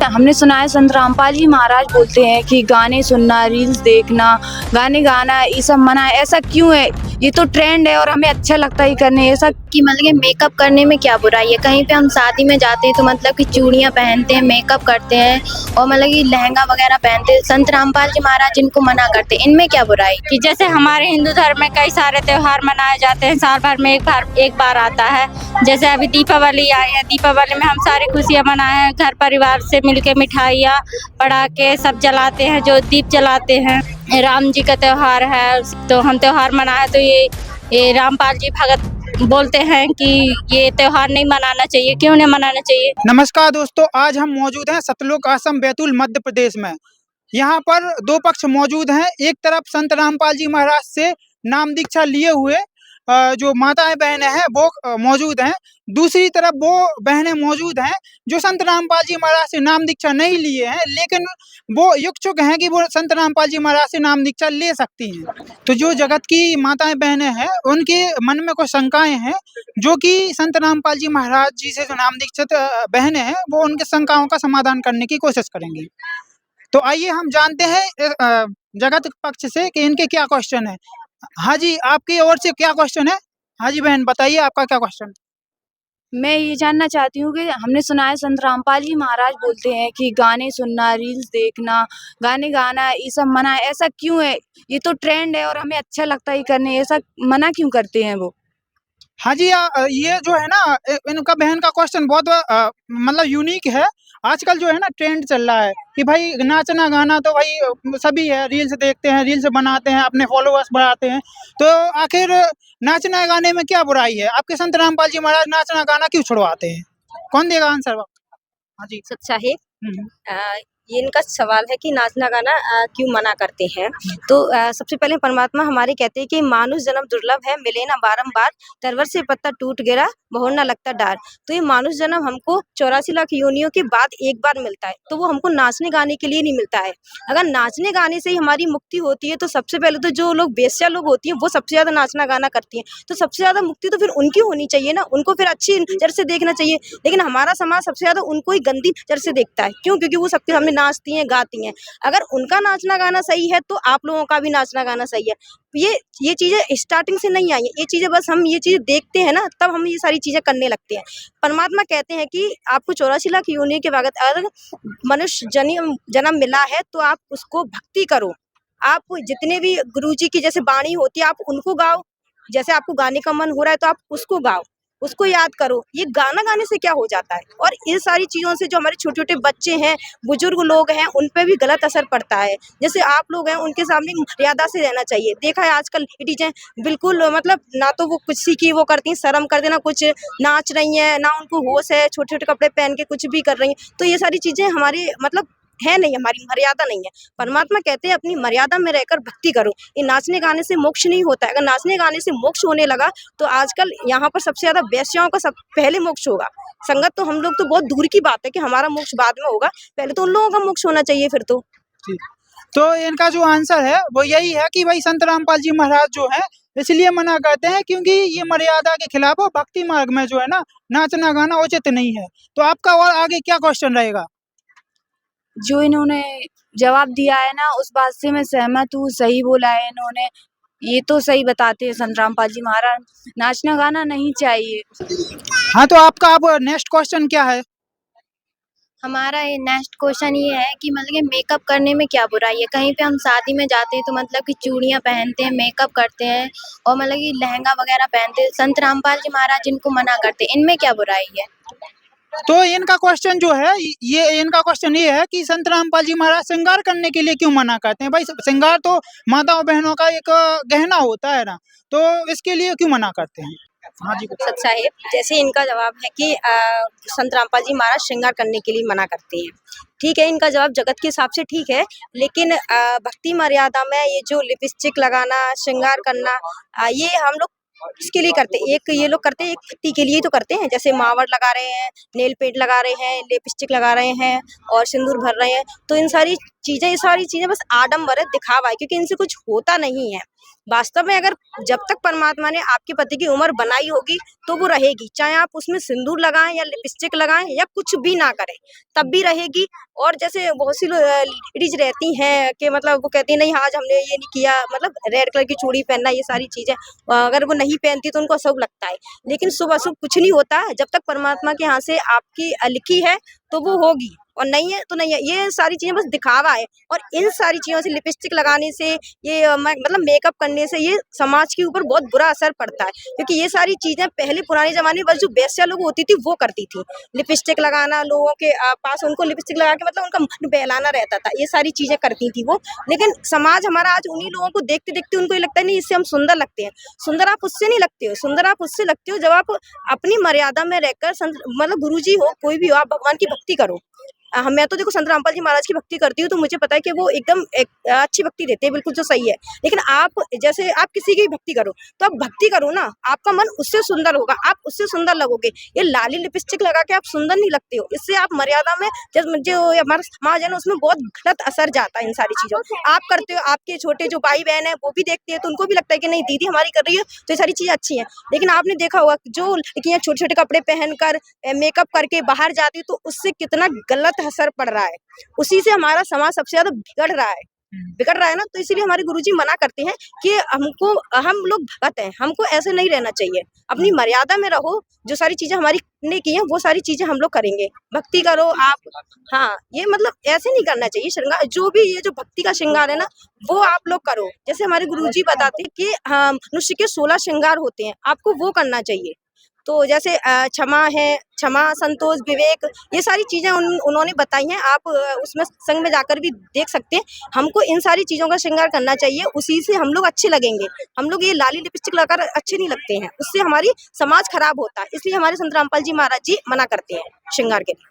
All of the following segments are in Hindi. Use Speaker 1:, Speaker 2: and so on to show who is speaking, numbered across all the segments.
Speaker 1: हमने सुना है संत रामपाल जी महाराज बोलते हैं कि गाने सुनना, रील्स देखना, गाने गाना ये सब मना है। ऐसा क्यों है? ये तो ट्रेंड है और हमें अच्छा लगता है करने। ऐसा
Speaker 2: कि मतलब कि मेकअप करने में क्या बुराई है। कहीं पे हम शादी में जाते हैं तो मतलब कि चूड़ियां पहनते हैं, मेकअप करते हैं और मतलब कि लहंगा वगैरह पहनते हैं। संत रामपाल जी महाराज इनको मना करते हैं, इनमें क्या बुराई?
Speaker 3: कि जैसे हमारे हिंदू धर्म में कई सारे त्योहार मनाए जाते हैं, साल भर में एक बार आता है। जैसे अभी दीपावली आई है, दीपावली में हम सारी खुशियां मनाए हैं, घर परिवार से मिलके मिठाइयाँ पटाखे सब जलाते हैं, जो दीप जलाते हैं। राम जी का त्योहार है तो हम त्योहार मनाए, तो ये रामपाल जी भगत बोलते हैं कि ये त्योहार नहीं मनाना चाहिए। क्यों नहीं मनाना चाहिए?
Speaker 4: नमस्कार दोस्तों, आज हम मौजूद हैं सतलुज आश्रम बैतूल मध्य प्रदेश में। यहाँ पर दो पक्ष मौजूद हैं। एक तरफ संत रामपाल जी महाराज से नाम दीक्षा लिए हुए जो माताएं बहनें हैं वो मौजूद हैं। दूसरी तरफ वो बहनें मौजूद हैं जो संत रामपाल जी महाराज से नाम दीक्षा नहीं लिए हैं, लेकिन वो इच्छुक हैं कि वो संत रामपाल जी महाराज से नाम दीक्षा ले सकती हैं। तो जो जगत की माताएं बहनें हैं उनके मन में कुछ शंकाएं हैं, जो कि संत रामपाल जी महाराज जी से जो नाम दीक्षित बहनें हैं वो उनके शंकाओं का समाधान करने की कोशिश करेंगी। तो आइए हम जानते हैं जगत पक्ष से कि इनके क्या क्वेश्चन है। हाँ जी, आपकी ओर से क्या क्वेश्चन है? हाँ जी बहन, बताइए आपका क्या क्वेश्चन है?
Speaker 1: मैं ये जानना चाहती हूँ कि हमने सुना है संत रामपाल जी महाराज बोलते हैं कि गाने सुनना, रील्स देखना, गाने गाना ये सब मना है। ऐसा क्यों है? ये तो ट्रेंड है और हमें अच्छा लगता है करने। ऐसा मना क्यों करते हैं वो?
Speaker 4: हाँ जी, ये जो है ना इनका बहन का क्वेश्चन बहुत मतलब यूनिक है। आजकल जो है ना ट्रेंड चल रहा है कि भाई नाचना गाना तो भाई सभी है, रील्स देखते हैं, रील्स बनाते हैं, अपने फॉलोअर्स बढ़ाते हैं। तो आखिर नाचना गाने में क्या बुराई है? आपके संत रामपाल जी महाराज नाचना गाना क्यों छुड़वाते हैं? कौन देगा आंसर? हाँ जी।
Speaker 5: सच्चा है।
Speaker 4: हम्म,
Speaker 5: ये इनका सवाल है कि नाचना गाना क्यों मना करते हैं। तो सबसे पहले परमात्मा हमारे कहते हैं कि मानुष जन्म दुर्लभ है, मिले ना बारंबार, तरवर से पत्ता टूट गिरा, बहुर ना लगता डार। तो ये मानुष जन्म हमको 84 लाख योनियों के बाद एक बार मिलता है, तो वो हमको नाचने गाने के लिए नहीं मिलता है। अगर नाचने गाने से ही हमारी मुक्ति होती है तो सबसे पहले तो जो लोग बेश्या लोग होती हैं वो सबसे ज्यादा नाचना गाना करती हैं, तो सबसे ज्यादा मुक्ति तो फिर उनकी होनी चाहिए ना, उनको फिर अच्छी नजर से देखना चाहिए। लेकिन हमारा समाज सबसे ज्यादा उनको ही गंदी नजर से देखता है। क्यों? क्योंकि वो सबके सामने नाचती हैं, गाती हैं। अगर उनका नाचना गाना सही है तो आप लोगों का भी नाचना गाना सही है। ये चीजें स्टार्टिंग से नहीं आई है, ये चीजें बस हम ये चीजें देखते हैं ना तब हम ये सारी चीजें करने लगते हैं। परमात्मा कहते हैं कि आपको 84 लाख योनि के बाद अगर मनुष्य जन्म मिला है तो आप उसको भक्ति करो। आप जितने भी गुरु जी की जैसे वाणी होती है आप उनको गाओ, जैसे आपको गाने का मन हो रहा है तो आप उसको गाओ, उसको याद करो। ये गाना गाने से क्या हो जाता है? और इन सारी चीज़ों से जो हमारे छोटे-छोटे बच्चे हैं, बुजुर्ग लोग हैं, उन पे भी गलत असर पड़ता है। जैसे आप लोग हैं, उनके सामने मर्यादा से रहना चाहिए। देखा है आजकल लेडीज़ें बिल्कुल मतलब ना तो वो किसी की वो करती हैं, शर्म करते ना कुछ नाच रही हैं, ना उनको होश है, छोटे-छोटे कपड़े पहन के कुछ भी कर रही हैं। तो ये सारी चीज़ें हमारी मतलब है नहीं, हमारी मर्यादा नहीं है। परमात्मा कहते हैं अपनी मर्यादा में रहकर भक्ति करो। ये नाचने गाने से मोक्ष नहीं होता है। अगर नाचने गाने से मोक्ष होने लगा तो आजकल यहाँ पर सबसे ज़्यादा वेश्याओं का सब पहले मोक्ष होगा। संगत तो हम लोग तो बहुत दूर की बात है कि हमारा मोक्ष बाद में होगा, पहले तो उन लोगों का मोक्ष होना चाहिए फिर तो।
Speaker 4: तो इनका जो आंसर है वो यही है कि भाई संत रामपाल जी महाराज जो है इसलिए मना करते हैं क्योंकि ये मर्यादा के खिलाफ और भक्ति मार्ग में जो है ना नाचना गाना उचित नहीं है। तो आपका और आगे क्या क्वेश्चन रहेगा?
Speaker 1: जो इन्होंने जवाब दिया है ना उस बात से मैं सहमत हूँ। सही बोला है इन्होंने। ये तो सही बताते हैं संत रामपाल जी महाराज, नाचना गाना नहीं चाहिए।
Speaker 4: हाँ, तो आपका अब नेक्स्ट क्वेश्चन क्या है?
Speaker 2: हमारा ये नेक्स्ट क्वेश्चन ये है कि मतलब कि मेकअप करने में क्या बुराई है। कहीं पे हम शादी में जाते हैं तो मतलब कि चूड़ियां पहनते हैं, मेकअप करते हैं और मतलब कि लहंगा वगैरह पहनते हैं। संत रामपाल जी महाराज इनको मना करते हैं, इनमें क्या बुराई है?
Speaker 4: तो इनका क्वेश्चन जो है ये इनका क्वेश्चन ये है कि संत रामपाल जी महाराज श्रृंगार करने के लिए क्यों मना करते हैं? भाई श्रृंगार तो माताओं बहनों का एक गहना होता है ना, तो इसके लिए क्यों मना करते हैं? हाँ जी।
Speaker 5: सच्चा है। जैसे इनका जवाब है कि संत रामपाल जी महाराज श्रृंगार करने के लिए मना करते हैं। ठीक है, इनका जवाब जगत के हिसाब से ठीक है, लेकिन भक्ति मर्यादा में ये जो लिपस्टिक लगाना, श्रृंगार करना ये हम लोग किसके लिए करते हैं? एक ये लोग करते हैं, एक भक्ति के लिए तो करते हैं। जैसे मावड़ लगा रहे हैं, नेल पेंट लगा रहे हैं, लिपस्टिक लगा रहे हैं और सिंदूर भर रहे हैं। तो इन सारी चीजें, ये सारी चीजें बस आडंबर है, दिखावा है, क्योंकि इनसे कुछ होता नहीं है। वास्तव में अगर जब तक परमात्मा ने आपके पति की उम्र बनाई होगी तो वो रहेगी, चाहे आप उसमें सिंदूर लगाएं या लिपस्टिक लगाएं या कुछ भी ना करें, तब भी रहेगी। और जैसे बहुत सी लेडीज रहती हैं कि मतलब वो कहती है नहीं आज हमने ये नहीं किया, मतलब रेड कलर की चूड़ी पहनना, ये सारी चीजें अगर वो नहीं पहनती तो उनको अशुभ लगता है। लेकिन शुभ अशुभ कुछ नहीं होता है, जब तक परमात्मा के यहाँ से आपकी लिखी है तो वो होगी, और नहीं है तो नहीं है। ये सारी चीजें बस दिखावा है, और इन सारी चीजों से, लिपस्टिक लगाने से, ये मतलब मेकअप करने से ये समाज के ऊपर बहुत बुरा असर पड़ता है। क्योंकि ये सारी चीजें पहले पुराने जमाने में बस जो वेश्या लोग होती थी वो करती थी, लिपस्टिक लगाना, लोगों के पास उनको लिपस्टिक लगा के मतलब उनका मन बहलाना रहता था, ये सारी चीजें करती थी वो। लेकिन समाज हमारा आज उन्हीं लोगों को देखते देखते उनको ये लगता है नहीं इससे हम सुंदर लगते हैं। सुंदर आप उससे नहीं लगते हो, सुंदर आप उससे लगते हो जब आप अपनी मर्यादा में रहकर मतलब गुरुजी हो, कोई भी हो, आप भगवान की भक्ति करो। मैं तो देखो संत रामपाल जी महाराज की भक्ति करती हूँ, तो मुझे पता है कि वो एकदम एक अच्छी भक्ति देते हैं, बिल्कुल जो सही है। लेकिन आप जैसे आप किसी की भक्ति करो तो आप भक्ति करो ना, आपका मन उससे सुंदर होगा, आप उससे सुंदर लगोगे। ये लाली लिपस्टिक लगा के आप सुंदर नहीं लगते हो, इससे आप मर्यादा में जो हमारा समाज है ना उसमें बहुत गलत असर जाता है इन सारी चीजों। आप करते हो, आपके छोटे जो भाई बहन है वो भी देखते हैं, तो उनको भी लगता है कि नहीं दीदी हमारी कर रही है तो ये सारी चीजें अच्छी हैं। लेकिन आपने देखा होगा जो लड़कियां छोटे छोटे कपड़े पहनकर मेकअप करके बाहर जाती, तो उससे कितना गलत असर पड़ रहा है, उसी से हमारा समाज सबसे ज्यादा बिगड़ रहा है ना। तो इसीलिए हमारे गुरुजी मना करते हैं कि हम लोग भगत हैं, हमको ऐसे नहीं रहना चाहिए, अपनी मर्यादा में रहो। जो सारी चीजें हमारी ने की हैं वो सारी चीजें हम लोग करेंगे, भक्ति करो आप। हाँ, ये मतलब ऐसे नहीं करना चाहिए श्रृंगार, जो भी ये जो भक्ति का श्रृंगार है ना वो आप लोग करो। जैसे हमारे गुरुजी बताते हैं कि मनुष्य के 16 श्रृंगार होते हैं, आपको वो करना चाहिए। तो जैसे क्षमा, संतोष, विवेक, ये सारी चीजें उन्होंने बताई हैं। आप उसमें संग में जाकर भी देख सकते हैं। हमको इन सारी चीजों का श्रृंगार करना चाहिए, उसी से हम लोग अच्छे लगेंगे। हम लोग ये लाली लिपस्टिक लगाकर अच्छे नहीं लगते हैं, उससे हमारी समाज खराब होता है। इसलिए हमारे संत रामपाल जी महाराज जी मना करते हैं श्रृंगार के लिए।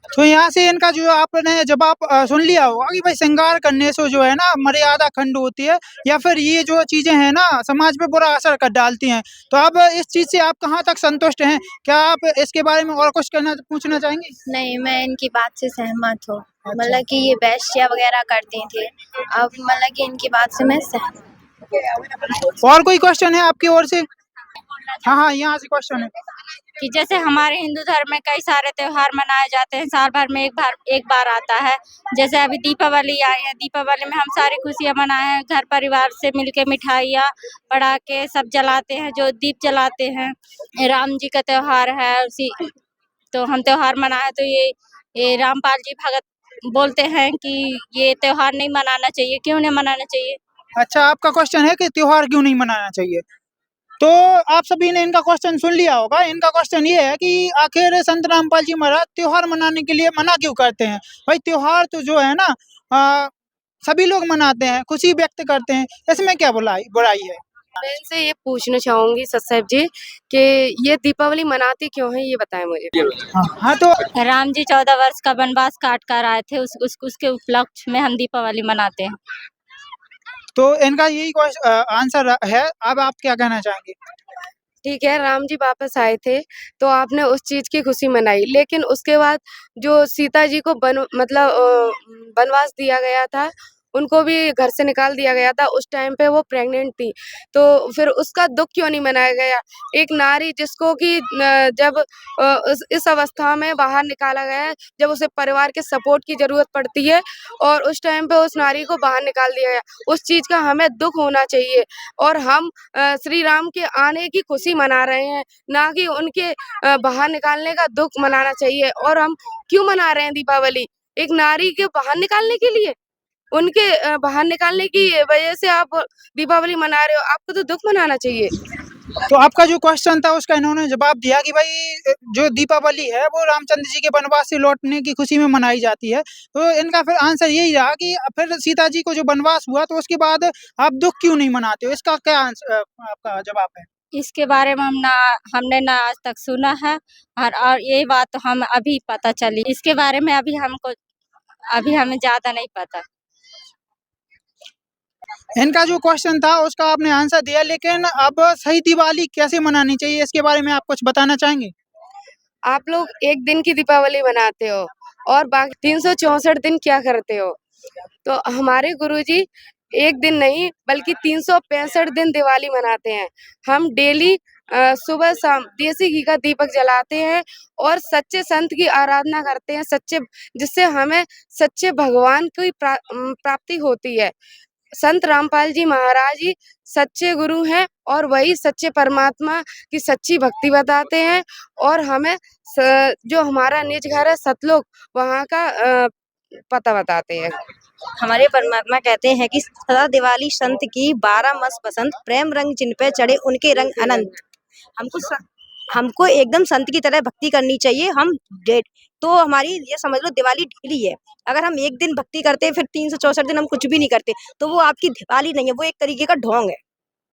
Speaker 4: तो यहाँ से इनका जो आपने जवाब सुन लिया होगा कि भाई श्रृंगार करने से जो है ना मर्यादा खंड होती है, या फिर ये जो चीजें हैं ना समाज पे बुरा असर कर डालती हैं। तो अब इस चीज से आप कहाँ तक संतुष्ट हैं? क्या आप इसके बारे में और कुछ पूछना चाहेंगे?
Speaker 2: नहीं, मैं इनकी बात से सहमत हूँ। मतलब कि ये वेश्या वगैरह करती थी, अब मतलब कि इनकी बात से मैं सहमत।
Speaker 4: और कोई क्वेश्चन है आपकी ओर से? हाँ, यहाँ से क्वेश्चन है
Speaker 3: कि जैसे हमारे हिंदू धर्म में कई सारे त्योहार मनाए जाते हैं, साल भर में एक बार आता है। जैसे अभी दीपावली आई है, दीपावली में हम सारी खुशियाँ मनाए हैं, घर परिवार से मिलके मिठाइयाँ, पटाखे सब जलाते हैं, जो दीप जलाते हैं। राम जी का त्योहार है, उसी तो हम त्योहार मनाए। तो ये रामपाल जी भगत बोलते हैं कि ये त्योहार नहीं मनाना चाहिए, क्यों नहीं मनाना चाहिए?
Speaker 4: अच्छा, आपका क्वेश्चन है कि त्योहार क्यों नहीं मनाना चाहिए। तो आप सभी ने इनका क्वेश्चन सुन लिया होगा। इनका क्वेश्चन ये है कि आखिर संत रामपाल जी महाराज त्योहार मनाने के लिए मना क्यों करते हैं? भाई त्योहार तो जो है ना सभी लोग मनाते हैं, खुशी व्यक्त करते हैं, इसमें क्या बुराई है?
Speaker 6: मैं इनसे ये पूछना चाहूंगी सतसाहिब जी कि ये दीपावली मनाते क्यों हैं, ये बताएं मुझे।
Speaker 4: हाँ तो
Speaker 3: राम जी 14 वर्ष का वनवास काट कर आए थे, उसके उपलक्ष्य में हम दीपावली मनाते हैं।
Speaker 4: तो इनका यही आंसर है। अब आप क्या कहना चाहेंगे?
Speaker 6: ठीक है, राम जी वापस आए थे तो आपने उस चीज की खुशी मनाई, लेकिन उसके बाद जो सीता जी को वनवास दिया गया था, उनको भी घर से निकाल दिया गया था। उस टाइम पे वो प्रेग्नेंट थी, तो फिर उसका दुख क्यों नहीं मनाया गया? एक नारी जिसको कि जब इस अवस्था में बाहर निकाला गया है, जब उसे परिवार के सपोर्ट की जरूरत पड़ती है, और उस टाइम पे उस नारी को बाहर निकाल दिया गया, उस चीज का हमें दुख होना चाहिए। और हम श्री राम के आने की खुशी मना रहे हैं, ना कि उनके बाहर निकालने का दुख मनाना चाहिए। और हम क्यों मना रहे हैं दीपावली? एक नारी के बाहर निकालने के लिए, उनके बाहर निकालने की वजह से आप दीपावली मना रहे हो, आपको तो दुख मनाना चाहिए।
Speaker 4: तो आपका जो क्वेश्चन था उसका इन्होंने जवाब दिया कि भाई जो दीपावली है वो रामचंद्र जी के वनवास से लौटने की खुशी में मनाई जाती है। तो इनका फिर आंसर यही रहा कि फिर सीता जी को जो वनवास हुआ तो उसके बाद आप दुख क्यों नहीं मनाते हो? इसका क्या आपका जवाब है?
Speaker 3: इसके बारे में हमने ना आज तक सुना है, और ये बात तो हम अभी पता चली। इसके बारे में अभी हमें ज्यादा नहीं पता।
Speaker 4: इनका जो क्वेश्चन था उसका आपने आंसर दिया, लेकिन अब सही दिवाली कैसे मनानी चाहिए इसके बारे में आप कुछ बताना चाहेंगे?
Speaker 6: आप लोग एक दिन की दीपावली मनाते हो और बाकी 364 दिन क्या करते हो? तो हमारे गुरुजी एक दिन नहीं बल्कि 365 दिन दिवाली मनाते हैं। हम डेली सुबह शाम देसी घी का दीपक जलाते हैं और सच्चे संत की आराधना करते हैं, जिससे हमें सच्चे भगवान की प्राप्ति होती है। संत रामपाल जी महाराज ही सच्चे गुरु हैं और वही सच्चे परमात्मा की सच्ची भक्ति बताते हैं और हमें जो हमारा निज घर है सतलोक, वहाँ का पता बताते हैं।
Speaker 5: हमारे परमात्मा कहते हैं कि सदा दिवाली संत की 12 मास पसंद, प्रेम रंग जिन पे चढ़े उनके रंग अनंत। हमको एकदम संत की तरह भक्ति करनी चाहिए। तो हमारी ये समझ लो दिवाली डेली है। अगर हम एक दिन भक्ति करते हैं फिर 364 दिन हम कुछ भी नहीं करते तो वो आपकी दिवाली नहीं है, वो एक तरीके का ढोंग है।